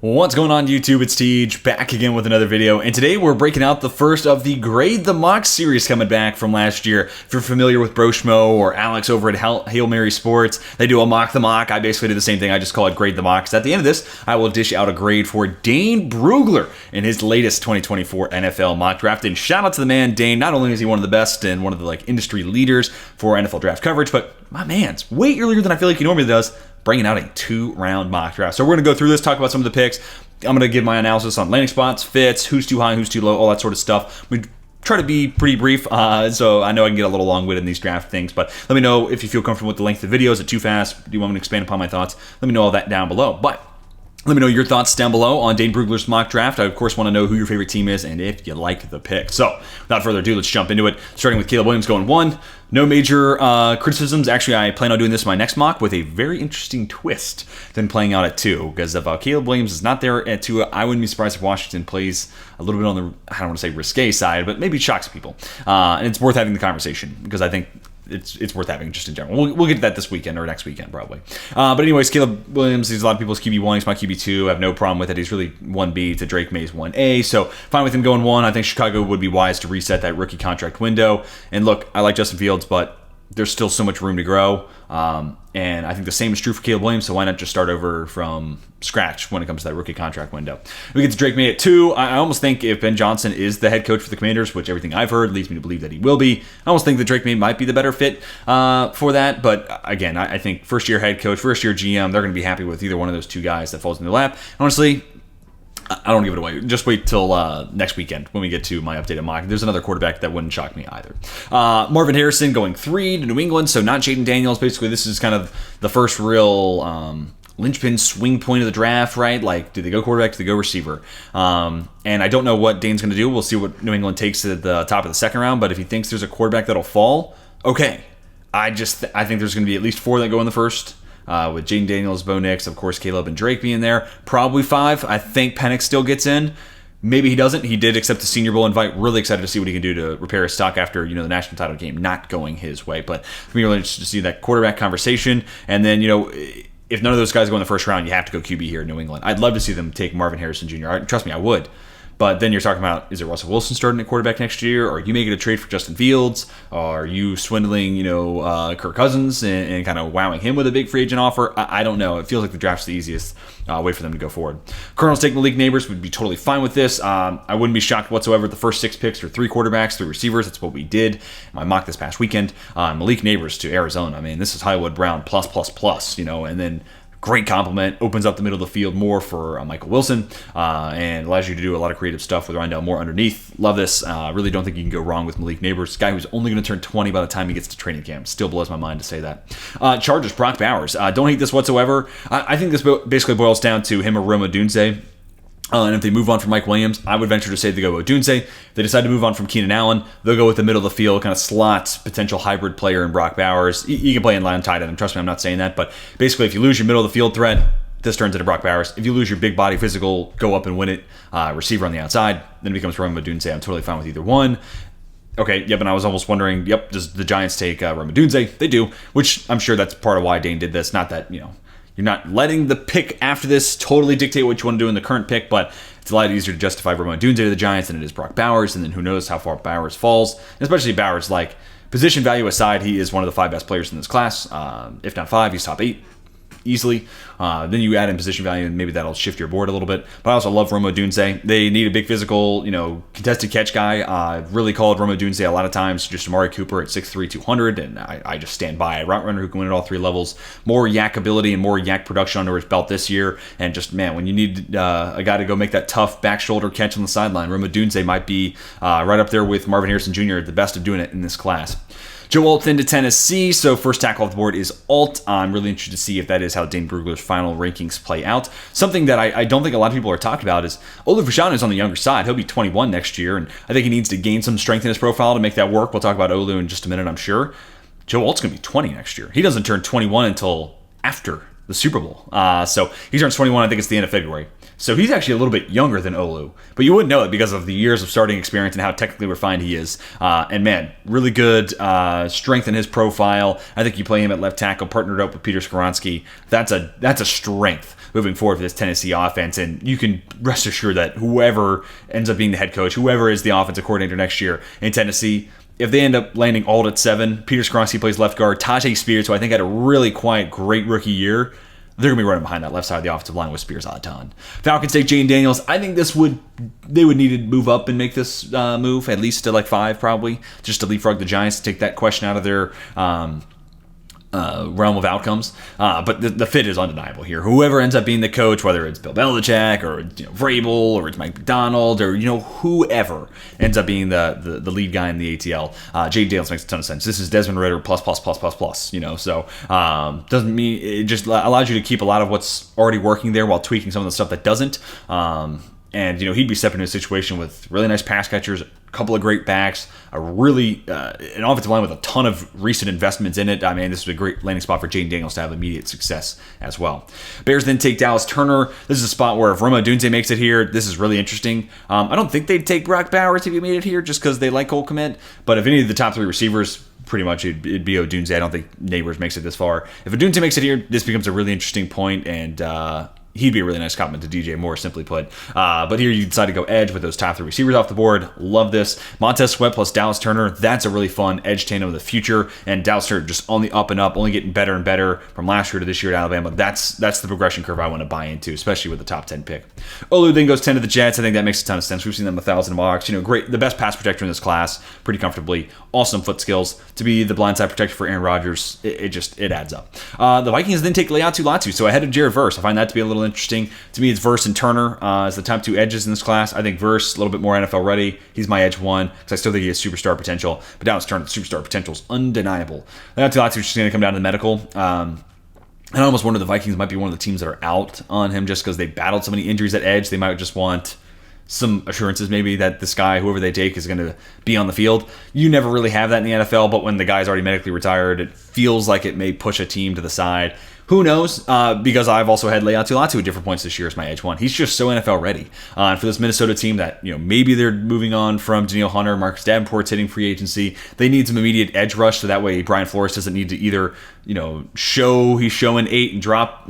What's going on YouTube? It's Tej, back again with another video, and today we're breaking out the first of the Grade the Mock series coming back from last year. If you're familiar with Broshmo or Alex over at Hail Mary Sports, they do a Mock the Mock. I basically do the same thing, I just call it Grade the Mock. So at the end of this, I will dish out a grade for Dane Brugler in his latest 2024 NFL mock draft. And shout out to the man, Dane. Not only is he one of the best and one of the industry leaders for NFL draft coverage, but my man's way earlier than I feel like he normally does, bringing out a 2-round mock draft. So we're going to go through this, talk about some of the picks. I'm going to give my analysis on landing spots, fits, who's too high, who's too low, all that sort of stuff. We try to be pretty brief, so I know I can get a little long-winded in these draft things, but let me know if you feel comfortable with the length of the video. Is it too fast? Do you want me to expand upon my thoughts? Let me know all that down below. But let me know your thoughts down below on Dane Brugler's mock draft. I, of course, want to know who your favorite team is and if you like the pick. So, without further ado, let's jump into it. Starting with Caleb Williams going 1. No major criticisms. Actually, I plan on doing this in my next mock with a very interesting twist than playing out at 2. Because if Caleb Williams is not there at 2, I wouldn't be surprised if Washington plays a little bit on the, I don't want to say risque side, but maybe shocks people. And it's worth having the conversation because I think it's worth having just in general. We'll get to that this weekend or next weekend probably. But anyways, Caleb Williams, he's a lot of people's QB1. He's my QB2. I have no problem with it. He's really 1B to Drake May's 1A. So fine with him going 1. I think Chicago would be wise to reset that rookie contract window. And look, I like Justin Fields, but there's still so much room to grow. And I think the same is true for Caleb Williams, so why not just start over from scratch when it comes to that rookie contract window? We get to Drake May at 2. I almost think if Ben Johnson is the head coach for the Commanders, which everything I've heard leads me to believe that he will be, I almost think that Drake May might be the better fit for that. But again, I think first-year head coach, first-year GM, they're going to be happy with either one of those two guys that falls in their lap. Honestly, I don't give it away. Just wait till next weekend when we get to my updated mock. There's another quarterback that wouldn't shock me either. Marvin Harrison going 3 to New England, so not Jaden Daniels. Basically, this is kind of the first real linchpin swing point of the draft, right? Like, do they go quarterback? Do they go receiver? And I don't know what Dane's going to do. We'll see what New England takes at the top of the second round, but if he thinks there's a quarterback that'll fall, okay. I think there's going to be at least 4 that go in the first. With Jaden Daniels, Bo Nix, of course, Caleb and Drake being there. Probably 5. I think Penix still gets in. Maybe he doesn't. He did accept the Senior Bowl invite. Really excited to see what he can do to repair his stock after, the national title game not going his way. But for me, really interested to see that quarterback conversation. And then, if none of those guys go in the first round, you have to go QB here in New England. I'd love to see them take Marvin Harrison Jr. Trust me, I would. But then you're talking about, is it Russell Wilson starting at quarterback next year? Or are you making a trade for Justin Fields? Or are you swindling, Kirk Cousins and kind of wowing him with a big free agent offer? I don't know. It feels like the draft's the easiest way for them to go forward. Cardinals take Malik Neighbors. Would be totally fine with this. I wouldn't be shocked whatsoever. The first 6 picks are 3 quarterbacks, 3 receivers. That's what we did in my mock this past weekend. Malik Neighbors to Arizona. I mean, this is Hollywood Brown plus, and then great compliment, opens up the middle of the field more for Michael Wilson, and allows you to do a lot of creative stuff with Rondell Moore underneath. Love this. Really don't think you can go wrong with Malik Neighbors, guy who's only going to turn 20 by the time he gets to training camp. Still blows my mind to say that. Chargers, Brock Bowers. Don't hate this whatsoever. I think this basically boils down to him or Rome Odunze. And if they move on from Mike Williams, I would venture to say they go with Odunze. If they decide to move on from Keenan Allen, they'll go with the middle of the field, kind of slot, potential hybrid player in Brock Bowers. You can play in line tight end, and trust me, I'm not saying that. But basically, if you lose your middle of the field threat, this turns into Brock Bowers. If you lose your big body physical, go up and win it, receiver on the outside, then it becomes Rome Odunze. I'm totally fine with either one. Okay, yep, and I was almost wondering, does the Giants take Rome Odunze? They do, which I'm sure that's part of why Dane did this. Not that, you're not letting the pick after this totally dictate what you want to do in the current pick, but it's a lot easier to justify Rome Odunze to the Giants than it is Brock Bowers, and then who knows how far Bowers falls. And especially Bowers, position value aside, he is one of the 5 best players in this class. If not 5, he's top 8. Easily. Then you add in position value, and maybe that'll shift your board a little bit. But I also love Rome Odunze. They need a big physical, contested catch guy. I've really called Rome Odunze a lot of times. Just Amari Cooper at 6'3", 200, and I just stand by. A route runner who can win at all 3 levels. More yak ability and more yak production under his belt this year. And just, man, when you need a guy to go make that tough back shoulder catch on the sideline, Rome Odunze might be right up there with Marvin Harrison Jr., the best of doing it in this class. Joe Alt into Tennessee, so first tackle off the board is Alt. I'm really interested to see if that is how Dane Brugler's final rankings play out. Something that I don't think a lot of people are talking about is Olu Fashanu is on the younger side. He'll be 21 next year, and I think he needs to gain some strength in his profile to make that work. We'll talk about Olu in just a minute, I'm sure. Joe Alt's going to be 20 next year. He doesn't turn 21 until after the Super Bowl. So he turns 21, I think it's the end of February. So he's actually a little bit younger than Olu, but you wouldn't know it because of the years of starting experience and how technically refined he is. And man, really good strength in his profile. I think you play him at left tackle, partnered up with Peter Skoronski. That's a strength moving forward for this Tennessee offense. And you can rest assured that whoever ends up being the head coach, whoever is the offensive coordinator next year in Tennessee, if they end up landing Ald at 7, Peter Skoronski plays left guard, Tajay Spears, who I think had a really great rookie year, they're going to be running behind that left side of the offensive line with Spears a ton. Falcons take Jane Daniels. I think they would need to move up and make this move, at least to like 5 probably, just to leapfrog the Giants, to take that question out of their realm of outcomes. But the fit is undeniable here. Whoever ends up being the coach, whether it's Bill Belichick or Vrabel or it's Mike McDonald or whoever ends up being the lead guy in the ATL, Jane Daniels makes a ton of sense. This is Desmond Ridder plus. So doesn't mean it just allows you to keep a lot of what's already working there while tweaking some of the stuff that doesn't. And he'd be stepping into a situation with really nice pass catchers, a couple of great backs, an offensive line with a ton of recent investments in it. I mean, this would be a great landing spot for Jane Daniels to have immediate success as well. Bears then take Dallas Turner. This is a spot where if Roma Odunze makes it here, this is really interesting. I don't think they'd take Brock Bowers if he made it here just because they like Cole Kmet. But if any of the top 3 receivers, pretty much it'd be Odunze. I don't think Neighbors makes it this far. If Odunze makes it here, this becomes a really interesting point, and he'd be a really nice compliment to DJ Moore, simply put. But here you decide to go edge with those top 3 receivers off the board. Love this. Montez Sweat plus Dallas Turner. That's a really fun edge tandem of the future. And Dallas Turner just on the up and up, only getting better and better from last year to this year at Alabama. That's the progression curve I want to buy into, especially with the top 10 pick. Olu then goes 10 to the Jets. I think that makes a ton of sense. We've seen them 1,000 mocks. Great. The best pass protector in this class, pretty comfortably. Awesome foot skills. To be the blindside protector for Aaron Rodgers, it adds up. The Vikings then take Leatu Latu. So ahead of Jared Verse. I find that to be a little interesting. To me, it's Verse and Turner as the top 2 edges in this class. I think Verse, a little bit more NFL ready. He's my edge 1 because I still think he has superstar potential. But Dallas Turner, the superstar potential is undeniable. Leatu Latu is just going to come down to the medical. I almost wonder the Vikings might be one of the teams that are out on him just because they battled so many injuries at edge. They might just want some assurances maybe that this guy, whoever they take, is going to be on the field. You never really have that in the NFL, but when the guy's already medically retired, it feels like it may push a team to the side. Who knows? Because I've also had Leatu Latu at different points this year as my edge 1. He's just so NFL ready. And for this Minnesota team that, maybe they're moving on from Danielle Hunter, Marcus Davenport's hitting free agency. They need some immediate edge rush so that way Brian Flores doesn't need to either, show he's showing 8 and drop,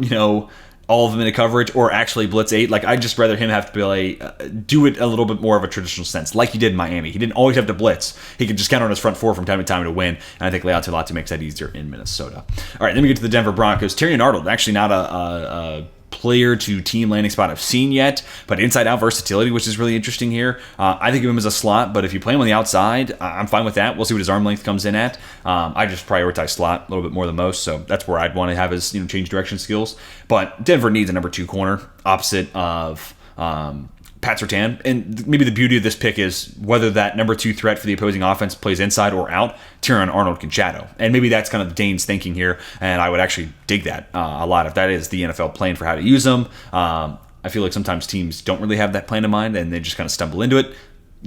all of them into coverage or actually blitz 8. Like, I'd just rather him have to do it a little bit more of a traditional sense, like he did in Miami. He didn't always have to blitz. He could just count on his front 4 from time to time to win, and I think Leatu Latu makes that easier in Minnesota. All right, then we get to the Denver Broncos. Terrion Arnold, actually not a player to team landing spot I've seen yet, but inside out versatility, which is really interesting here. I think of him as a slot, but if you play him on the outside, I'm fine with that. We'll see what his arm length comes in at. I just prioritize slot a little bit more than most, so that's where I'd want to have his change direction skills. But Denver needs a number 2 corner opposite of Pat Surtain, and maybe the beauty of this pick is whether that number 2 threat for the opposing offense plays inside or out, Terrion Arnold can shadow. And maybe that's kind of Dane's thinking here, and I would actually dig that a lot if that is the NFL plan for how to use them. I feel like sometimes teams don't really have that plan in mind, and they just kind of stumble into it.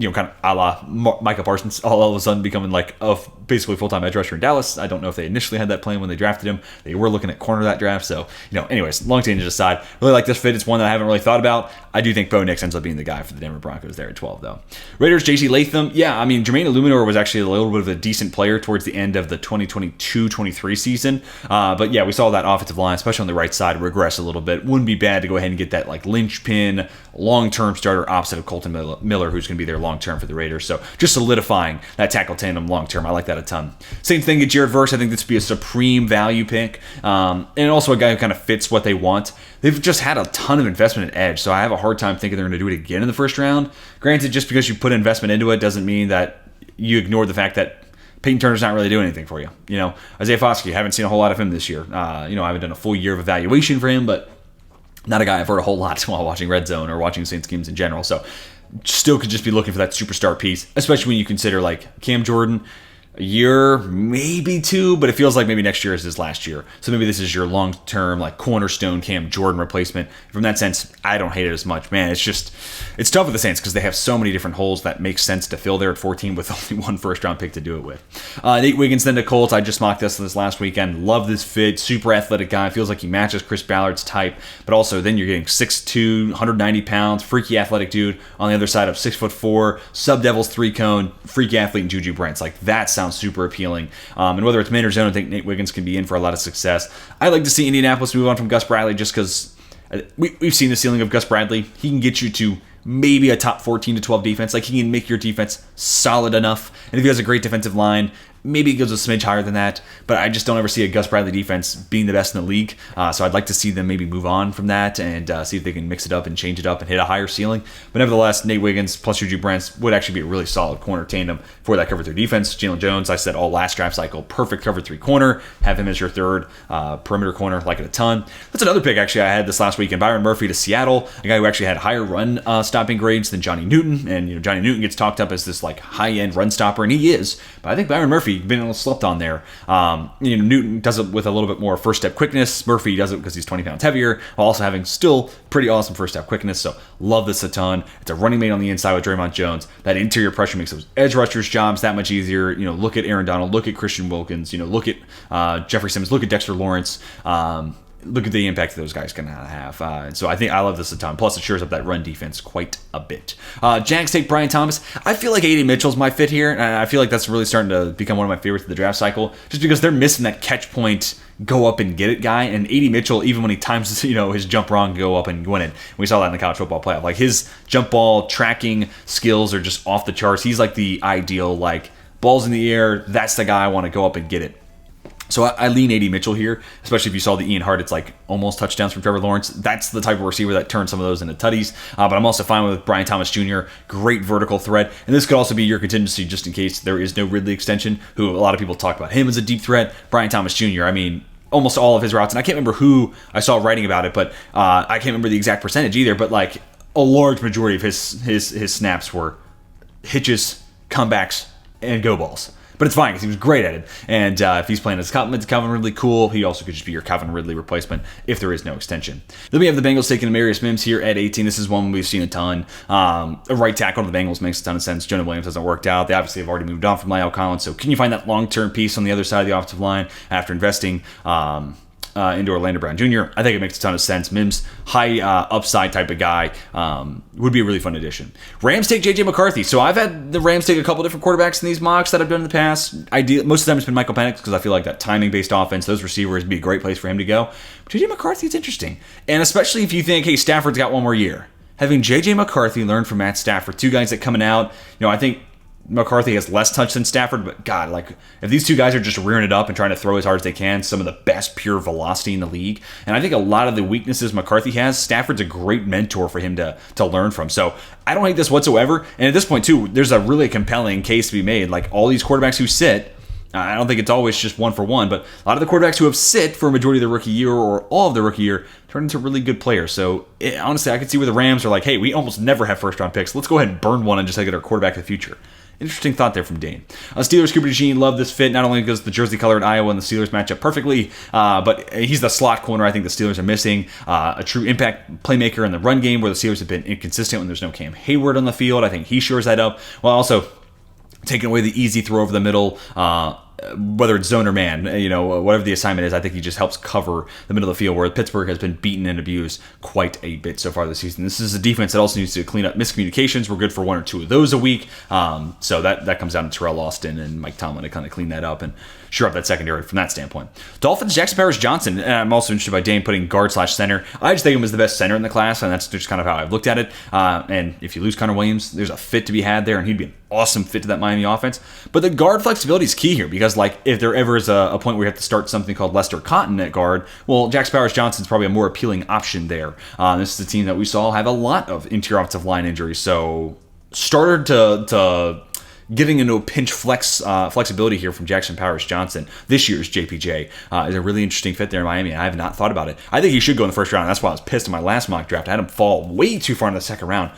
Kind of a la Micah Parsons all of a sudden becoming like a basically full-time edge rusher in Dallas. I don't know if they initially had that plan when they drafted him. They were looking at corner that draft. So, anyways, long tangent aside, really like this fit. It's one that I haven't really thought about. I do think Bo Nix ends up being the guy for the Denver Broncos there at 12, though. Raiders, J.C. Latham. Yeah, I mean, Jermaine Illuminor was actually a little bit of a decent player towards the end of the 2022-23 season. But yeah, we saw that offensive line, especially on the right side, regress a little bit. Wouldn't be bad to go ahead and get that like linchpin, long-term starter opposite of Colton Miller, who's going to be there long-term for the Raiders. So just solidifying that tackle tandem long-term. I like that a ton. Same thing at Jared Verse. I think this would be a supreme value pick. And also a guy who kind of fits what they want. They've just had a ton of investment at edge, so I have a hard time thinking they're going to do it again in the first round. Granted, just because you put investment into it doesn't mean that you ignore the fact that Peyton Turner's not really doing anything for you. Isaiah Foskey, haven't seen a whole lot of him this year. I haven't done a full year of evaluation for him, but not a guy I've heard a whole lot while watching Red Zone or watching Saints games in general. So still could just be looking for that superstar piece, especially when you consider like Cam Jordan. a year, maybe two, but it feels like maybe next year is his last year. So maybe this is your long-term, like, cornerstone Cam Jordan replacement. From that sense, I don't hate it as much. Man, it's tough with the Saints because they have so many different holes that make sense to fill there at 14 with only one first-round pick to do it with. Nate Wiggins then to Colts. I just mocked this last weekend. Love this fit. Super athletic guy. Feels like he matches Chris Ballard's type, but also then you're getting 6'2", 190 pounds, freaky athletic dude on the other side of 6'4", sub-Devils 3-cone, freaky athlete and Juju Brents. Like, that sounds super appealing. And whether it's man or zone, I think Nate Wiggins can be in for a lot of success. I'd like to see Indianapolis move on from Gus Bradley just because we've seen the ceiling of Gus Bradley. He can get you to maybe a top 14 to 12 defense. Like, he can make your defense solid enough. And if he has a great defensive line, maybe it goes a smidge higher than that, but I just don't ever see a Gus Bradley defense being the best in the league. So I'd like to see them maybe move on from that and see if they can mix it up and change it up and hit a higher ceiling. But nevertheless, Nate Wiggins plus Juju Brents would actually be a really solid corner tandem for that cover 3 defense. Jalen Jones, I said all last draft cycle, perfect cover 3 corner. Have him as your third perimeter corner, like it a ton. That's another pick actually I had this last weekend. Byron Murphy to Seattle, a guy who actually had higher run stopping grades than Johnny Newton. And Johnny Newton gets talked up as this like high-end run stopper, and he is. But I think Byron Murphy been a little slept on there. Newton does it with a little bit more first step quickness. Murphy does it because he's 20 pounds heavier, while also having still pretty awesome first step quickness. So love this a ton. It's a running mate on the inside with Draymond Jones. That interior pressure makes those edge rushers' jobs that much easier. Look at Aaron Donald, look at Christian Wilkins, look at Jeffrey Simmons, look at Dexter Lawrence. Look at the impact that those guys can have. And so I think I love this a ton. Plus, it shores up that run defense quite a bit. Jags take Brian Thomas. I feel like A.D. Mitchell's my fit here, and I feel like that's really starting to become one of my favorites of the draft cycle, just because they're missing that catch point, go up and get it guy. And A.D. Mitchell, even when he times his jump wrong, go up and win it. We saw that in the college football playoff. Like, his jump ball tracking skills are just off the charts. He's like the ideal, like, balls in the air, that's the guy I want to go up and get it. So I lean A.D. Mitchell here, especially if you saw the Ian Hart, it's like almost touchdowns from Trevor Lawrence. That's the type of receiver that turns some of those into tutties. But I'm also fine with Brian Thomas Jr., great vertical threat. And this could also be your contingency just in case there is no Ridley extension, who a lot of people talk about him as a deep threat. Brian Thomas Jr., I mean, almost all of his routes, and I can't remember who I saw writing about it, but I can't remember the exact percentage either, but like a large majority of his snaps were hitches, comebacks, and go balls. But it's fine because he was great at it. And if he's playing as Calvin Ridley, cool. He also could just be your Calvin Ridley replacement if there is no extension. Then we have the Bengals taking Amarius Mims here at 18. This is one we've seen a ton. A right tackle to the Bengals makes a ton of sense. Jonah Williams hasn't worked out. They obviously have already moved on from La'el Collins. So can you find that long-term piece on the other side of the offensive line after investing into Orlando Brown Jr.? I think it makes a ton of sense. Mims, high upside type of guy, would be a really fun addition. Rams take J.J. McCarthy. So I've had the Rams take a couple different quarterbacks in these mocks that I've done in the past. Most of them it's been Michael Penix because I feel like that timing-based offense, those receivers would be a great place for him to go. But J.J. McCarthy is interesting. And especially if you think, hey, Stafford's got one more year. Having J.J. McCarthy learn from Matt Stafford, two guys that coming out, I think McCarthy has less touch than Stafford, but God, like, if these two guys are just rearing it up and trying to throw as hard as they can, some of the best pure velocity in the league. And I think a lot of the weaknesses McCarthy has, Stafford's a great mentor for him to learn from. So I don't hate this whatsoever. And at this point, too, there's a really compelling case to be made. Like, all these quarterbacks who sit, I don't think it's always just one for one, but a lot of the quarterbacks who have sit for a majority of the rookie year or all of the rookie year turn into really good players. So honestly, I could see where the Rams are like, hey, we almost never have first round picks. Let's go ahead and burn one and just get our quarterback of the future. Interesting thought there from Dane. Steelers, Cooper DeJean, love this fit. Not only because the jersey color in Iowa and the Steelers match up perfectly, but he's the slot corner I think the Steelers are missing. A true impact playmaker in the run game where the Steelers have been inconsistent when there's no Cam Hayward on the field. I think he shores that up, while also taking away the easy throw over the middle, whether it's zone or man, whatever the assignment is. I think he just helps cover the middle of the field where Pittsburgh has been beaten and abused quite a bit so far this season. This is a defense that also needs to clean up miscommunications. We're good for one or two of those a week. So that comes down to Terrell Austin and Mike Tomlin to kind of clean that up and shore up that secondary from that standpoint. Dolphins, Jackson Powers Johnson. And I'm also interested by Dane putting guard/center. I just think him as the best center in the class, and that's just kind of how I've looked at it. And if you lose Connor Williams, there's a fit to be had there, and he'd be an awesome fit to that Miami offense. But the guard flexibility is key here because, like, if there ever is a point where you have to start something called Lester Cotton at guard, well, Jackson Powers Johnson's probably a more appealing option there. This is a team that we saw have a lot of interior offensive line injuries, so starter to getting into a pinch flexibility here from Jackson Powers Johnson, this year's JPJ, is a really interesting fit there in Miami. I have not thought about it. I think he should go in the first round. That's why I was pissed in my last mock draft. I had him fall way too far in the second round.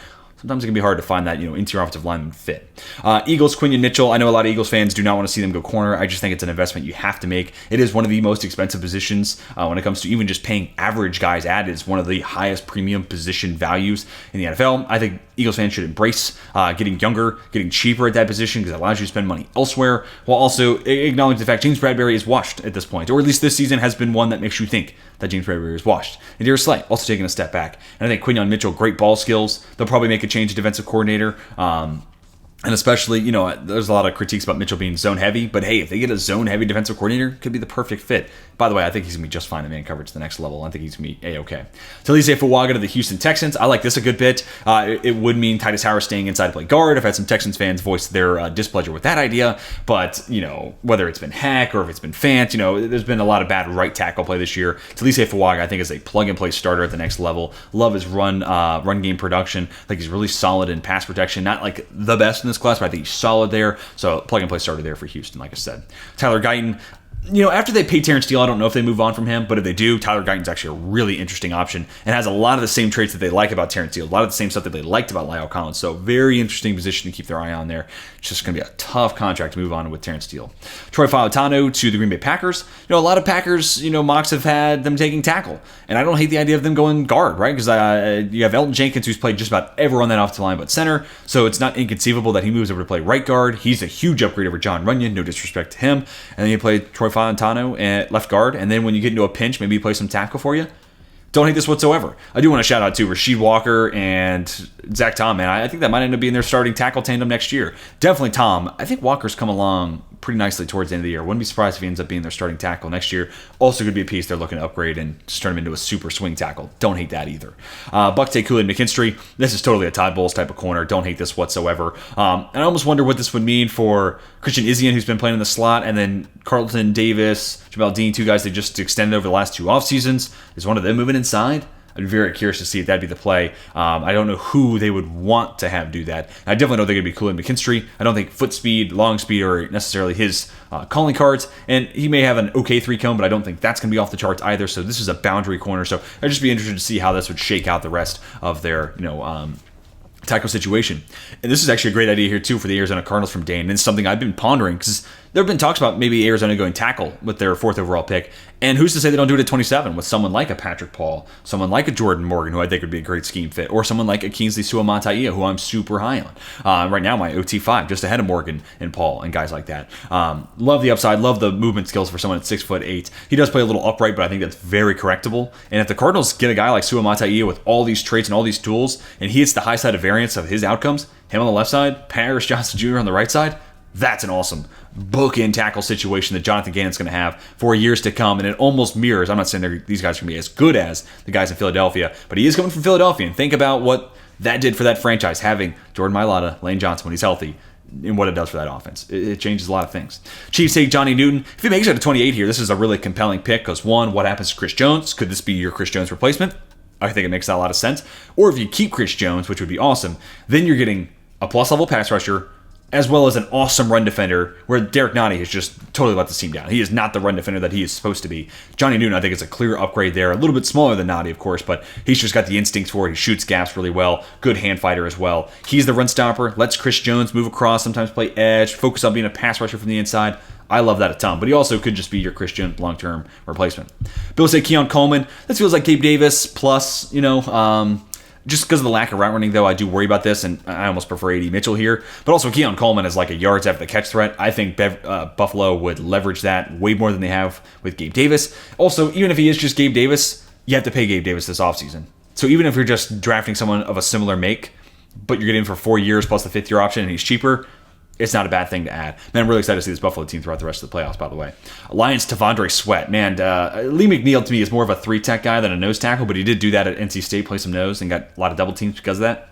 sometimes it can be hard to find that, interior offensive lineman fit. Eagles, Quinion Mitchell. I know a lot of Eagles fans do not want to see them go corner. I just think it's an investment you have to make. It is one of the most expensive positions when it comes to even just paying average guys at. It's one of the highest premium position values in the NFL. I think Eagles fans should embrace getting younger, getting cheaper at that position because it allows you to spend money elsewhere, while also acknowledging the fact James Bradberry is washed at this point, or at least this season has been one that makes you think that James Bradberry is washed. And Darius Slay also taking a step back. And I think Quinion Mitchell, great ball skills. They'll probably make a change to defensive coordinator. And especially, there's a lot of critiques about Mitchell being zone heavy, but hey, if they get a zone heavy defensive coordinator, it could be the perfect fit. By the way, I think he's going to be just fine in man coverage to the next level. I think he's going to be A-okay. Talise Fuaga to the Houston Texans. I like this a good bit. It would mean Titus Howard staying inside to play guard. I've had some Texans fans voice their displeasure with that idea, but, whether it's been Hack or if it's been Fant, there's been a lot of bad right tackle play this year. Talise Fuaga, I think, is a plug-and-play starter at the next level. Love his run game production. I think he's really solid in pass protection. Not like the best in this class, but I think he's solid there. So plug-and-play starter there for Houston, like I said. Tyler Guyton. After they pay Terrence Steele, I don't know if they move on from him, but if they do, Tyler Guyton's actually a really interesting option and has a lot of the same traits that they like about Terrence Steele, a lot of the same stuff that they liked about Lyle Collins. So very interesting position to keep their eye on there. It's just going to be a tough contract to move on with Terrence Steele. Troy Fautanu to the Green Bay Packers. A lot of Packers, mocks have had them taking tackle, and I don't hate the idea of them going guard, right? Because you have Elton Jenkins, who's played just about everywhere on that offensive line but center, so it's not inconceivable that he moves over to play right guard. He's a huge upgrade over John Runyon, no disrespect to him. And then you play Troy Fautanu at left guard, and then when you get into a pinch, maybe you play some tackle for you. Don't hate this whatsoever. I do want to shout out to Rasheed Walker and Zach Tom, man. I think that might end up being their starting tackle tandem next year. Definitely Tom. I think Walker's come along pretty nicely towards the end of the year. Wouldn't be surprised if he ends up being their starting tackle next year. Also could be a piece they're looking to upgrade and just turn him into a super swing tackle. Don't hate that either. Bucktae Kool-Aid McKinstry. This is totally a Todd Bowles type of corner. Don't hate this whatsoever. And I almost wonder what this would mean for Christian Izien, who's been playing in the slot, and then Carlton Davis, Jamel Dean, two guys they just extended over the last two off seasons. Is one of them moving inside? I'd be very curious to see if that'd be the play. I don't know who they would want to have do that. I definitely know they're going to be Kool-Aid McKinstry. I don't think foot speed, long speed are necessarily his calling cards. And he may have an okay 3-cone, but I don't think that's going to be off the charts either. So this is a boundary corner. So I'd just be interested to see how this would shake out the rest of their, tackle situation. And this is actually a great idea here too for the Arizona Cardinals from Dane. And it's something I've been pondering because there have been talks about maybe Arizona going tackle with their 4th overall pick. And who's to say they don't do it at 27 with someone like a Patrick Paul, someone like a Jordan Morgan, who I think would be a great scheme fit, or someone like a Kingsley Suamataia, who I'm super high on. Right now, my OT5, just ahead of Morgan and Paul and guys like that. Love the upside, love the movement skills for someone at 6'8". He does play a little upright, but I think that's very correctable. And if the Cardinals get a guy like Suamataia with all these traits and all these tools, and he hits the high side of variance of his outcomes, him on the left side, Paris Johnson Jr. on the right side, that's an awesome bookend tackle situation that Jonathan Gannon's going to have for years to come, and it almost mirrors. I'm not saying these guys are going to be as good as the guys in Philadelphia, but he is coming from Philadelphia, and think about what that did for that franchise, having Jordan Mailata, Lane Johnson when he's healthy, and what it does for that offense. It changes a lot of things. Chiefs take Johnny Newton. If he makes it to 28 here, this is a really compelling pick because, one, what happens to Chris Jones? Could this be your Chris Jones replacement? I think it makes a lot of sense. Or if you keep Chris Jones, which would be awesome, then you're getting a plus-level pass rusher, as well as an awesome run defender, where Derek Nottie has just totally let the team down. He is not the run defender that he is supposed to be. Johnny Newton, I think, is a clear upgrade there. A little bit smaller than Nottie, of course, but he's just got the instincts for it. He shoots gaps really well. Good hand fighter as well. He's the run stopper. Lets Chris Jones move across, sometimes play edge, focus on being a pass rusher from the inside. I love that a ton, but he also could just be your Chris Jones long-term replacement. Bill said Keon Coleman. This feels like Gabe Davis plus, just because of the lack of route running, though, I do worry about this, and I almost prefer A.D. Mitchell here. But also, Keon Coleman is like a yards after the catch threat. I think Buffalo would leverage that way more than they have with Gabe Davis. Also, even if he is just Gabe Davis, you have to pay Gabe Davis this offseason. So even if you're just drafting someone of a similar make, but you're getting him for 4 years plus the 5th-year option, and he's cheaper, it's not a bad thing to add. Man, I'm really excited to see this Buffalo team throughout the rest of the playoffs, by the way. Lions, Tavondre Sweat. Man, Lee McNeil to me is more of a 3-tech guy than a nose tackle, but he did do that at NC State, play some nose, and got a lot of double teams because of that.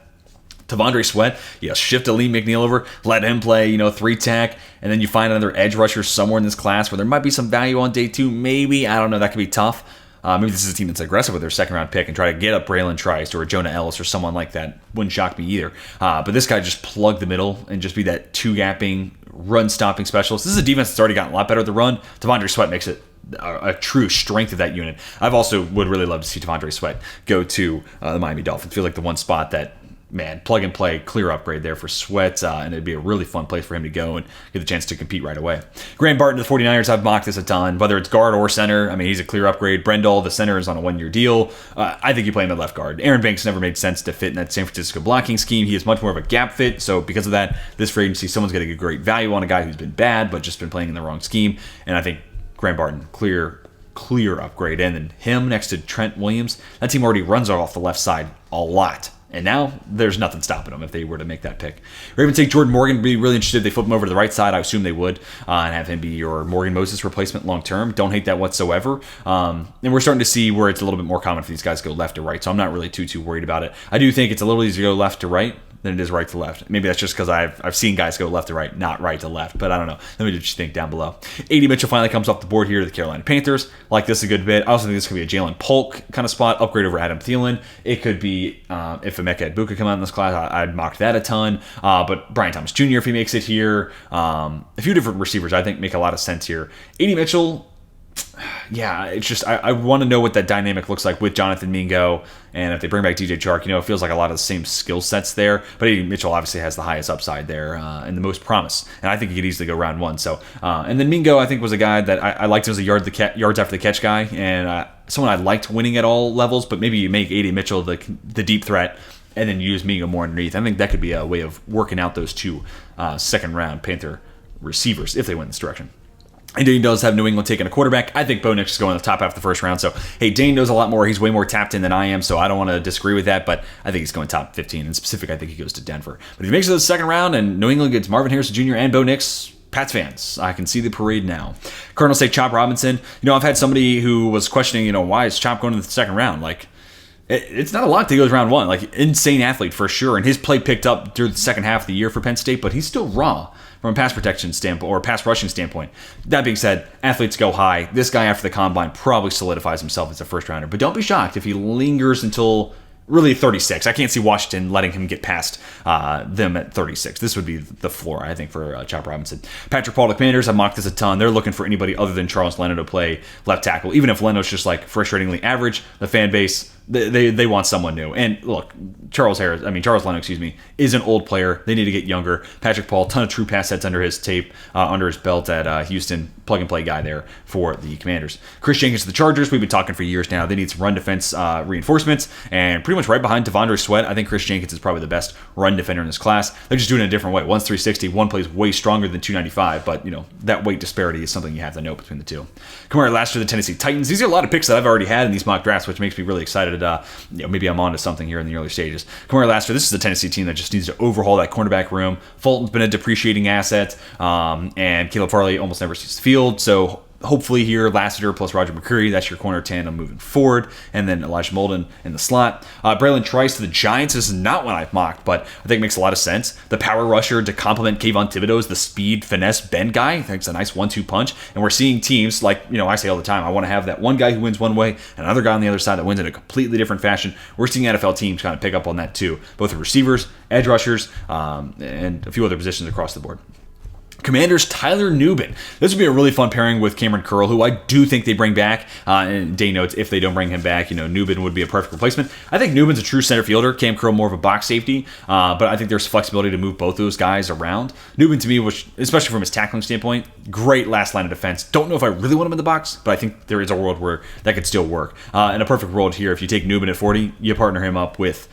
Tavondre Sweat, shift a Lee McNeil over, let him play, 3-tech, and then you find another edge rusher somewhere in this class where there might be some value on day 2. Maybe, I don't know, that could be tough. Maybe this is a team that's aggressive with their second-round pick and try to get up Braylon Trice or a Jonah Ellis or someone like that. Wouldn't shock me either. But this guy just plug the middle and just be that 2-gapping, run-stopping specialist. This is a defense that's already gotten a lot better at the run. Tavondre Sweat makes it a true strength of that unit. I've also would really love to see Tavondre Sweat go to the Miami Dolphins. I feel like the one spot that man, plug and play, clear upgrade there for Sweat, and it'd be a really fun place for him to go and get the chance to compete right away. Graham Barton to the 49ers, I've mocked this a ton, whether it's guard or center. I mean, he's a clear upgrade. Brendel, the center, is on a 1-year deal. I think you play him at left guard. Aaron Banks never made sense to fit in that San Francisco blocking scheme. He is much more of a gap fit, so because of that, this free agency, someone's getting a great value on a guy who's been bad, but just been playing in the wrong scheme, and I think Graham Barton, clear upgrade. And then him next to Trent Williams, that team already runs off the left side a lot. And now there's nothing stopping them if they were to make that pick. Ravens take Jordan Morgan. Be really interested if they flip him over to the right side. I assume they would, and have him be your Morgan Moses replacement long term. Don't hate that whatsoever. And we're starting to see where it's a little bit more common for these guys to go left to right. So I'm not really too worried about it. I do think it's a little easier to go left to right than it is right to left. Maybe that's just because I've seen guys go left to right, not right to left, but I don't know. Let me know what you think down below. A.D. Mitchell finally comes off the board here to the Carolina Panthers. I like this a good bit. I also think this could be a Jalen Polk kind of spot, upgrade over Adam Thielen. It could be if Emeka Egbuka come out in this class, I'd mock that a ton. But Brian Thomas Jr., if he makes it here, a few different receivers I think make a lot of sense here. A.D. Mitchell, yeah, it's just I want to know what that dynamic looks like with Jonathan Mingo, and if they bring back DJ Chark, it feels like a lot of the same skill sets there. But A.D. Mitchell obviously has the highest upside there and the most promise, and I think he could easily go round 1. So, and then Mingo, I think, was a guy that I liked as a yards after the catch guy, and someone I liked winning at all levels. But maybe you make A.D. Mitchell the deep threat, and then use Mingo more underneath. I think that could be a way of working out those two second round Panther receivers if they went in this direction. And Dane does have New England taking a quarterback. I think Bo Nix is going in the top half of the first round. So, hey, Dane knows a lot more. He's way more tapped in than I am, so I don't want to disagree with that. But I think he's going top 15. In specific, I think he goes to Denver. But if he makes it to the second round and New England gets Marvin Harrison Jr. and Bo Nix, Pats fans, I can see the parade now. Cardinals take Chop Robinson. I've had somebody who was questioning, why is Chop going to the second round? Like, it's not a lot that goes round 1. Like, insane athlete for sure. And his play picked up through the second half of the year for Penn State, but he's still raw from a pass protection standpoint or pass rushing standpoint. That being said, athletes go high. This guy after the combine probably solidifies himself as a first rounder, but don't be shocked if he lingers until really 36. I can't see Washington letting him get past them at 36. This would be the floor, I think, for Chop Robinson. Patrick Paul, the Commanders, I've mocked this a ton. They're looking for anybody other than Charles Leno to play left tackle. Even if Leno's just like frustratingly average, the fan base, they want someone new. And look, Charles Leno, is an old player. They need to get younger. Patrick Paul, ton of true pass sets under his belt at Houston. Plug and play guy there for the Commanders. Chris Jenkins to the Chargers. We've been talking for years now. They need some run defense reinforcements, and pretty much right behind Devondre Sweat. I think Chris Jenkins is probably the best run defender in this class. They're just doing it a different way. One's 360, one plays way stronger than 295, but that weight disparity is something you have to know between the two. Kamari Lassiter, the Tennessee Titans. These are a lot of picks that I've already had in these mock drafts, which makes me really excited. Maybe I'm onto something here in the early stages. Kamari Lassiter, this is the Tennessee team that just needs to overhaul that cornerback room. Fulton's been a depreciating asset, and Caleb Farley almost never sees the field, so hopefully here, Lassiter plus Roger McCreary, that's your corner tandem moving forward. And then Elijah Molden in the slot. Braylon Trice to the Giants. This is not one I've mocked, but I think makes a lot of sense. The power rusher to complement Kayvon Thibodeau is the speed, finesse, bend guy. I think it's a nice 1-2 punch. And we're seeing teams like, I say all the time, I want to have that one guy who wins one way and another guy on the other side that wins in a completely different fashion. We're seeing NFL teams kind of pick up on that too. Both the receivers, edge rushers, and a few other positions across the board. Commanders, Tyler Nubin. This would be a really fun pairing with Cameron Curl, who I do think they bring back. And Dane notes if they don't bring him back, Nubin would be a perfect replacement. I think Nubin's a true center fielder. Cam Curl more of a box safety. But I think there's flexibility to move both those guys around. Nubin to me, which especially from his tackling standpoint, great last line of defense. Don't know if I really want him in the box, but I think there is a world where that could still work. In a perfect world here, if you take Nubin at 40, you partner him up with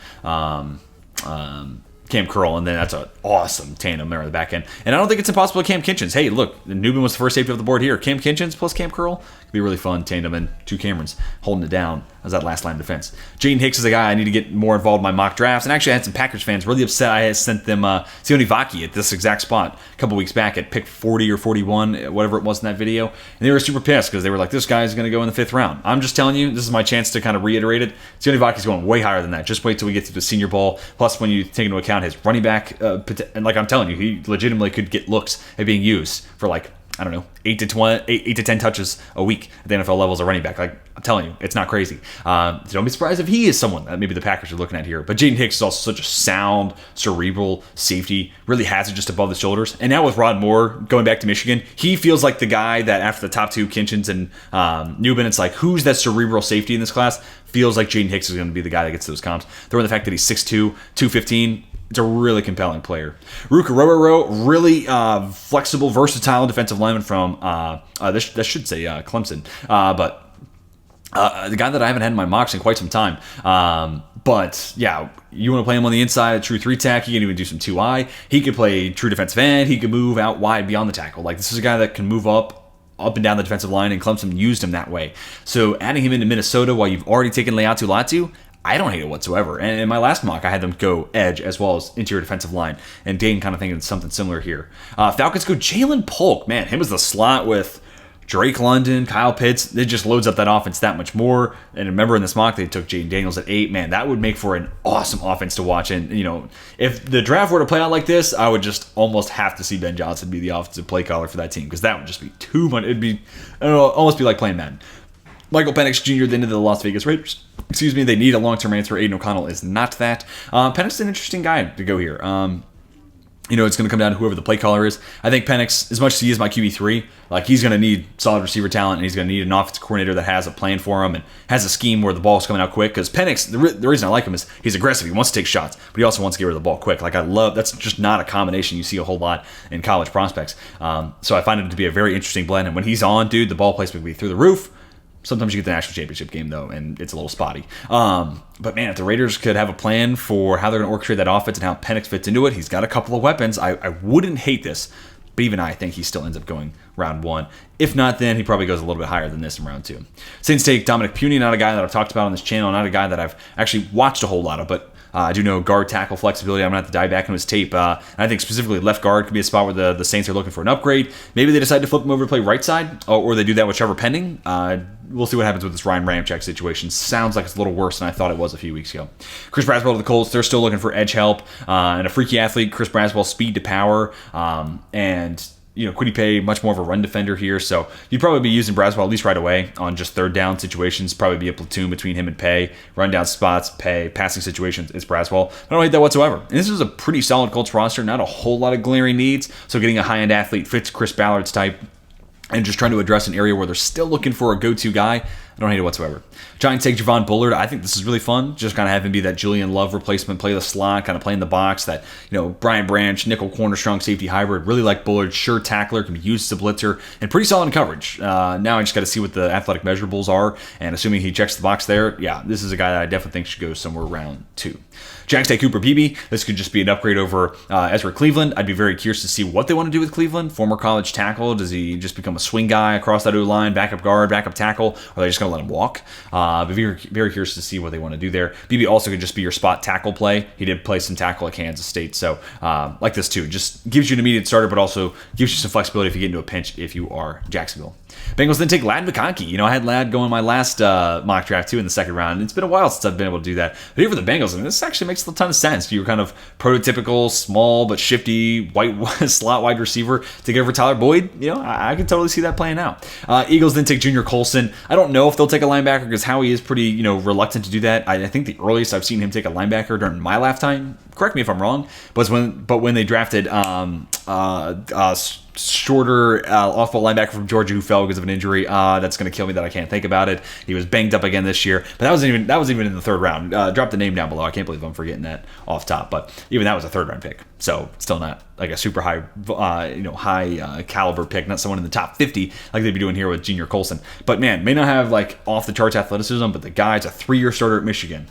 Cam Curl, and then that's an awesome tandem there on the back end. And I don't think it's impossible to Cam Kinchins. Hey, look, Nubin was the first safety off the board here. Cam Kinchins plus Cam Curl could be a really fun tandem, and two Camerons holding it down as that last line of defense. Jaden Hicks is a guy I need to get more involved in my mock drafts, and actually I had some Packers fans really upset. I had sent them Sione Vaki at this exact spot a couple weeks back at pick 40 or 41, whatever it was in that video, and they were super pissed because they were like, this guy's going to go in the 5th round. I'm just telling you, this is my chance to kind of reiterate it. Sione Vaki's going way higher than that. Just wait till we get to the Senior Bowl. Plus, when you take into account his running back, and like I'm telling you, he legitimately could get looks at being used for like I don't know, 8 to 10 touches a week at the NFL level as a running back. Like, I'm telling you, it's not crazy. So don't be surprised if he is someone that maybe the Packers are looking at here. But Jaden Hicks is also such a sound, cerebral safety, really has it just above the shoulders. And now with Rod Moore going back to Michigan, he feels like the guy that after the top two, Kinchins and Newman, it's like, who's that cerebral safety in this class? Feels like Jaden Hicks is going to be the guy that gets those comps. Throw in the fact that he's 6'2", 215. It's a really compelling player. Ruka Rororo, really flexible, versatile defensive lineman from, that should say Clemson. But the guy that I haven't had in my mocks in quite some time. But yeah, you want to play him on the inside, true 3-tack. He can even do some 2-eye. He could play true defensive end. He could move out wide beyond the tackle. Like, this is a guy that can move up and down the defensive line, and Clemson used him that way. So adding him into Minnesota while you've already taken Leatu Latu, I don't hate it whatsoever. And in my last mock, I had them go edge as well as interior defensive line. And Dane kind of thinking something similar here. Falcons go Jalen Polk. Man, him as the slot with Drake London, Kyle Pitts. It just loads up that offense that much more. And remember in this mock, they took Jaden Daniels at 8. Man, that would make for an awesome offense to watch. And, you know, if the draft were to play out like this, I would just almost have to see Ben Johnson be the offensive play caller for that team, because that would just be too much. It'd be, I don't know, almost be like playing Madden. Michael Penix Jr., the end of the Las Vegas Raiders. Excuse me, they need a long-term answer. Aiden O'Connell is not that. Penix is an interesting guy to go here. You know, it's going to come down to whoever the play caller is. I think Penix, as much as he is my QB3, like, he's going to need solid receiver talent, and he's going to need an offensive coordinator that has a plan for him and has a scheme where the ball's coming out quick. Because Penix, the reason I like him is he's aggressive. He wants to take shots, but he also wants to get rid of the ball quick. Like, that's just not a combination you see a whole lot in college prospects. So I find him to be a very interesting blend. And when he's on, dude, the ball placement will be through the roof. Sometimes you get the national championship game, though, and it's a little spotty. But, man, if the Raiders could have a plan for how they're going to orchestrate that offense and how Penix fits into it, he's got a couple of weapons. I wouldn't hate this, but even I think he still ends up going round 1. If not, then he probably goes a little bit higher than this in round 2. Saints take Dominic Puny, not a guy that I've talked about on this channel, not a guy that I've actually watched a whole lot of, but I do know guard tackle flexibility. I'm going to have to dive back into his tape. And I think specifically left guard could be a spot where the Saints are looking for an upgrade. Maybe they decide to flip him over to play right side, or they do that with Trevor Pending. We'll see what happens with this Ryan Ramczyk situation. Sounds like it's a little worse than I thought it was a few weeks ago. Chris Braswell to the Colts. They're still looking for edge help. And a freaky athlete, Chris Braswell, speed to power. And you know, Kwity Paye, much more of a run defender here, so you'd probably be using Braswell at least right away on just third down situations. Probably be a platoon between him and Paye. Run down spots, Paye, passing situations, it's Braswell. I don't hate that whatsoever. And this is a pretty solid Colts roster, not a whole lot of glaring needs, so getting a high-end athlete fits Chris Ballard's type, and just trying to address an area where they're still looking for a go-to guy, I don't hate it whatsoever. Giants take Javon Bullard. I think this is really fun. Just kind of have him be that Julian Love replacement, play the slot, kind of play in the box. That, you know, Brian Branch, nickel corner, strong safety hybrid. Really like Bullard. Sure tackler, can be used as a blitzer, and pretty solid in coverage. Now I just got to see what the athletic measurables are, and assuming he checks the box there, yeah, this is a guy that I definitely think should go somewhere round 2. Jags take Cooper Beebe. This could just be an upgrade over Ezra Cleveland. I'd be very curious to see what they want to do with Cleveland. Former college tackle. Does he just become a swing guy across that O-line, backup guard, backup tackle? Or are they just going to let him walk? But very, very curious to see what they want to do there. Beebe also could just be your spot tackle play. He did play some tackle at Kansas State. So like this too. Just gives you an immediate starter, but also gives you some flexibility if you get into a pinch if you are Jacksonville. Bengals then take Ladd McConkey. You know, I had Ladd go in my last mock draft too in the second round. It's been a while since I've been able to do that. But here for the Bengals, I mean, this actually makes a ton of sense. You're kind of prototypical, small but shifty white slot wide receiver to get over Tyler Boyd. You know, I can totally see that playing out. Eagles then take Junior Colson. I don't know if they'll take a linebacker because Howie is pretty, you know, reluctant to do that. I think the earliest I've seen him take a linebacker during my lifetime, correct me if I'm wrong, but when they drafted shorter off-ball linebacker from Georgia who fell because of an injury. That's going to kill me that I can't think about it. He was banged up again this year, but that was even in the third round. Drop the name down below. I can't believe I'm forgetting that off top, but even that was a third round pick, so still not like a super high, high caliber pick. Not someone in the top 50 like they'd be doing here with Junior Colson. But man, may not have like off the charts athleticism, but the guy's a 3-year starter at Michigan.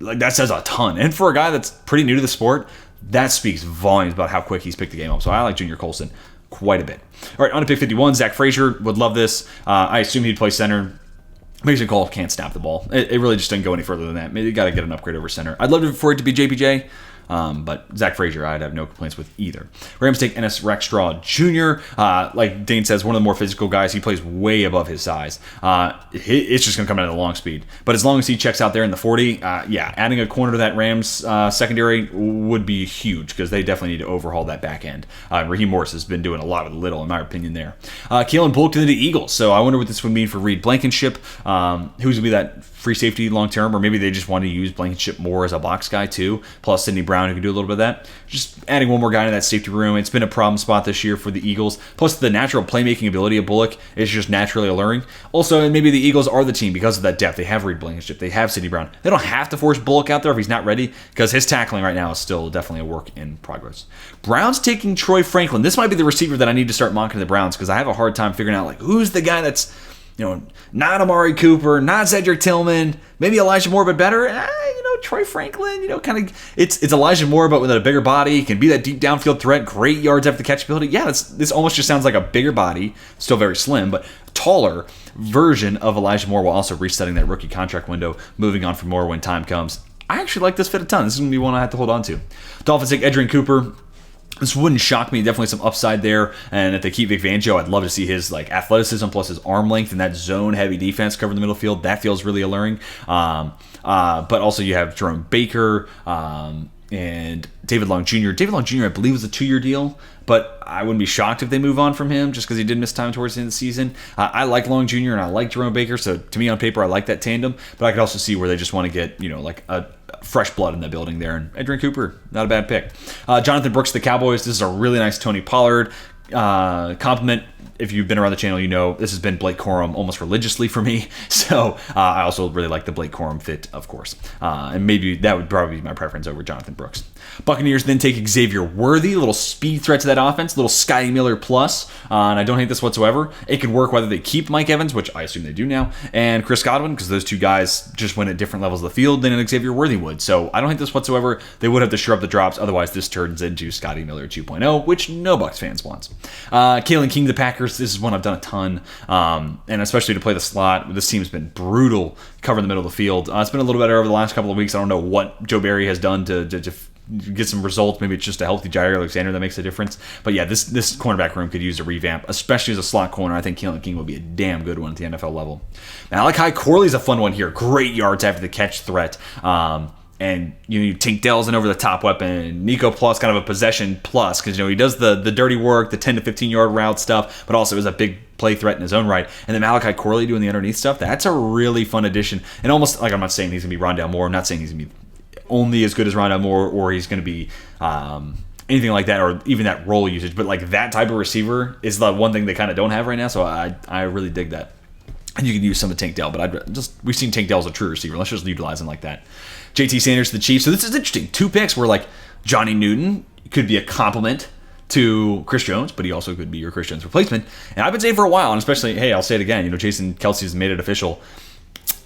Like that says a ton, and for a guy that's pretty new to the sport, that speaks volumes about how quick he's picked the game up. So I like Junior Colson quite a bit. All right, on to pick 51, Zach Frazier. Would love this. I assume he'd play center. Mason Cole can't snap the ball. It really just didn't go any further than that. Maybe you got to get an upgrade over center. I'd love for it to be JPJ. But Zach Frazier, I'd have no complaints with either. Rams take Ennis Rackstraw Jr. Like Dane says, one of the more physical guys. He plays way above his size. It's just going to come out of the long speed. But as long as he checks out there in the 40, yeah, adding a corner to that Rams secondary would be huge because they definitely need to overhaul that back end. Raheem Morris has been doing a lot with little, in my opinion, there. Keelan Bulk to the Eagles. So I wonder what this would mean for Reed Blankenship. Who's going to be that free safety long term, or maybe they just want to use Blankenship more as a box guy too, plus Sidney Brown who can do a little bit of that. Just adding one more guy to that safety room. It's been a problem spot this year for the Eagles, plus the natural playmaking ability of Bullock is just naturally alluring. Also, and maybe the Eagles are the team because of that depth. They have Reed Blankenship, they have Sidney Brown. They don't have to force Bullock out there if he's not ready, because his tackling right now is still definitely a work in progress. Browns taking Troy Franklin. This might be the receiver that I need to start mocking the Browns, because I have a hard time figuring out, like, who's the guy that's, not Amari Cooper, not Cedric Tillman, maybe Elijah Moore, but better. Troy Franklin, kind of, it's Elijah Moore, but with a bigger body. He can be that deep downfield threat, great yards after the catch ability. Yeah, this almost just sounds like a bigger body, still very slim, but taller version of Elijah Moore, while also resetting that rookie contract window, moving on for more when time comes. I actually like this fit a ton. This is going to be one I have to hold on to. Dolphins take Edgerrin Cooper. This wouldn't shock me. Definitely some upside there. And if they keep Vic Fangio, I'd love to see his athleticism plus his arm length and that zone-heavy defense covering the middle field. That feels really alluring. But also you have Jerome Baker and David Long Jr. David Long Jr., I believe, was a 2-year deal, but I wouldn't be shocked if they move on from him just because he did miss time towards the end of the season. I like Long Jr. and I like Jerome Baker, so to me on paper I like that tandem, but I could also see where they just want to get, a fresh blood in the building there. And Edgerrin Cooper, not a bad pick. Jonathan Brooks, the Cowboys. This is a really nice Tony Pollard compliment. If you've been around the channel, this has been Blake Corum almost religiously for me. So I also really like the Blake Corum fit, of course. And maybe that would probably be my preference over Jonathan Brooks. Buccaneers then take Xavier Worthy, a little speed threat to that offense, a little Scotty Miller plus, and I don't hate this whatsoever. It could work whether they keep Mike Evans, which I assume they do now, and Chris Godwin, because those two guys just win at different levels of the field than an Xavier Worthy would. So I don't hate this whatsoever. They would have to shore up the drops, otherwise this turns into Scotty Miller 2.0, which no Bucs fans wants. Kalen King, the Packers, this is one I've done a ton, and especially to play the slot. This team's been brutal covering the middle of the field. It's been a little better over the last couple of weeks. I don't know what Joe Barry has done to get some results. Maybe it's just a healthy Jair Alexander that makes a difference. But yeah, this cornerback room could use a revamp, especially as a slot corner. I think Keelan King would be a damn good one at the NFL level. Malachi Corley's a fun one here. Great yards after the catch threat. And Tank Dell's an over-the-top weapon. Nico plus kind of a possession plus because he does the dirty work, the 10 to 15-yard route stuff, but also is a big play threat in his own right. And then Malachi Corley doing the underneath stuff, that's a really fun addition. And almost, I'm not saying he's going to be Rondale Moore. I'm not saying he's going to be only as good as Rondale Moore or he's going to be anything like that or even that role usage. But that type of receiver is the one thing they kind of don't have right now, so I really dig that. And you can use some of Tank Dell, but we've seen Tank Dell as a true receiver. Let's just utilize him like that. JT Sanders to the Chiefs. So this is interesting. 2 picks where Johnny Newton could be a compliment to Chris Jones, but he also could be your Chris Jones replacement. And I've been saying for a while, and especially, hey, I'll say it again, Jason Kelsey's made it official.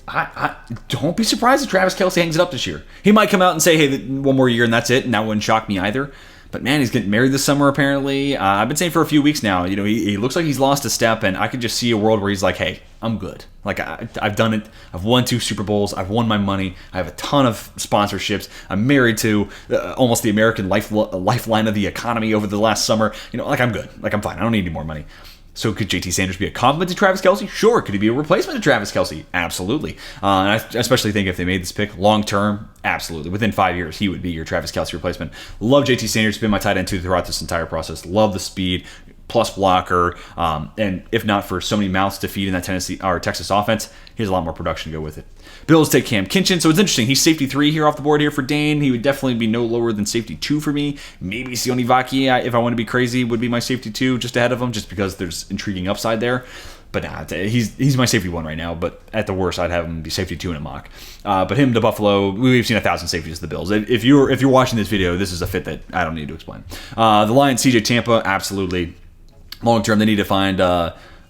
I don't be surprised if Travis Kelce hangs it up this year. He might come out and say, hey, one more year and that's it, and that wouldn't shock me either. But man, he's getting married this summer apparently. I've been saying for a few weeks now, he looks like he's lost a step, and I could just see a world where he's like, hey, I'm good. I've done it. I've won 2 Super Bowls. I've won my money. I have a ton of sponsorships. I'm married to almost the American lifeline of the economy over the last summer. I'm good. I'm fine. I don't need any more money. So could JT Sanders be a compliment to Travis Kelce? Sure. Could he be a replacement to Travis Kelce? Absolutely. And I especially think if they made this pick long term, absolutely. Within 5 years, he would be your Travis Kelce replacement. Love JT Sanders. Been my tight end too throughout this entire process. Love the speed, plus blocker. And if not for so many mouths to feed in that Texas offense, he has a lot more production to go with it. Bills take Cam Kinchin. So it's interesting. He's safety 3 here off the board here for Dane. He would definitely be no lower than safety 2 for me. Maybe Sione Vaki, if I want to be crazy, would be my safety 2 just ahead of him, just because there's intriguing upside there. But nah, he's my safety 1 right now. But at the worst, I'd have him be safety 2 in a mock. But him to Buffalo, we've seen 1,000 safeties to the Bills. If you're watching this video, this is a fit that I don't need to explain. The Lions, CJ Tampa, absolutely. Long term, they need to find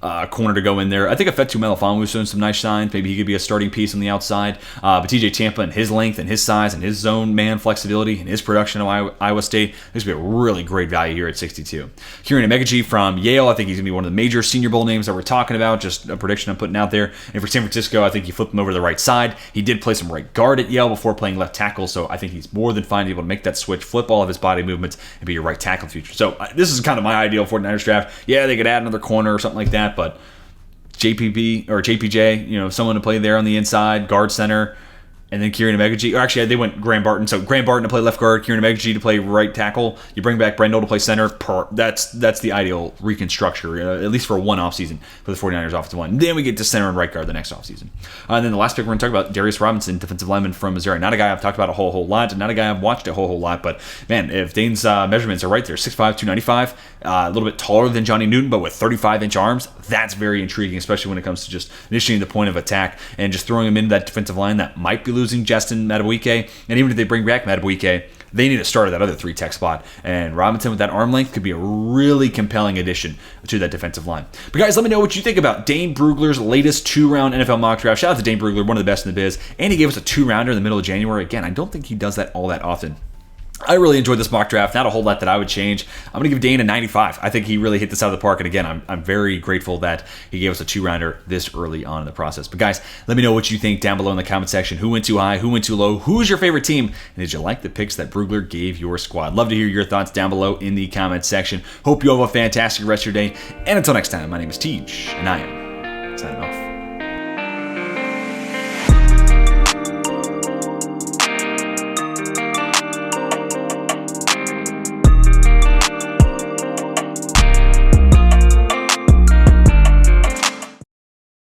corner to go in there. I think Afetu Melifonwu showing some nice signs. Maybe he could be a starting piece on the outside. But TJ Tampa and his length and his size and his zone man flexibility and his production of Iowa State, this would be a really great value here at 62. Kieran Amegaji from Yale, I think he's going to be one of the major Senior Bowl names that we're talking about. Just a prediction I'm putting out there. And for San Francisco, I think you flip him over to the right side. He did play some right guard at Yale before playing left tackle, so I think he's more than fine able to make that switch, flip all of his body movements, and be your right tackle future. So this is kind of my ideal 49ers draft. Yeah, they could add another corner or something like that, but JPB or JPJ, someone to play there on the inside, guard center, and then Kieran Amegaji. Or actually, they went Graham Barton. So Graham Barton to play left guard, Kieran Amegaji to play right tackle. You bring back Brendel to play center. That's the ideal reconstruction, at least for one offseason for the 49ers offensive line. Then we get to center and right guard the next offseason. And then the last pick we're going to talk about, Darius Robinson, defensive lineman from Missouri. Not a guy I've talked about a whole lot, not a guy I've watched a whole lot, but man, if Dane's measurements are right there, 6'5", 295, a little bit taller than Johnny Newton, but with 35-inch arms, that's very intriguing, especially when it comes to just initiating the point of attack and just throwing him into that defensive line that might be losing Justin Madubuike. And even if they bring back Madubuike, they need to start at that other 3-tech spot. And Robinson with that arm length could be a really compelling addition to that defensive line. But guys, let me know what you think about Dane Brugler's latest 2-round NFL mock draft. Shout out to Dane Brugler, one of the best in the biz. And he gave us a 2-rounder in the middle of January. Again, I don't think he does that all that often. I really enjoyed this mock draft. Not a whole lot that I would change. I'm going to give Dane a 95. I think he really hit this out of the park. And again, I'm very grateful that he gave us a 2-rounder this early on in the process. But guys, let me know what you think down below in the comment section. Who went too high? Who went too low? Who's your favorite team? And did you like the picks that Brugler gave your squad? Love to hear your thoughts down below in the comment section. Hope you have a fantastic rest of your day. And until next time, my name is Tej, and I am signing off.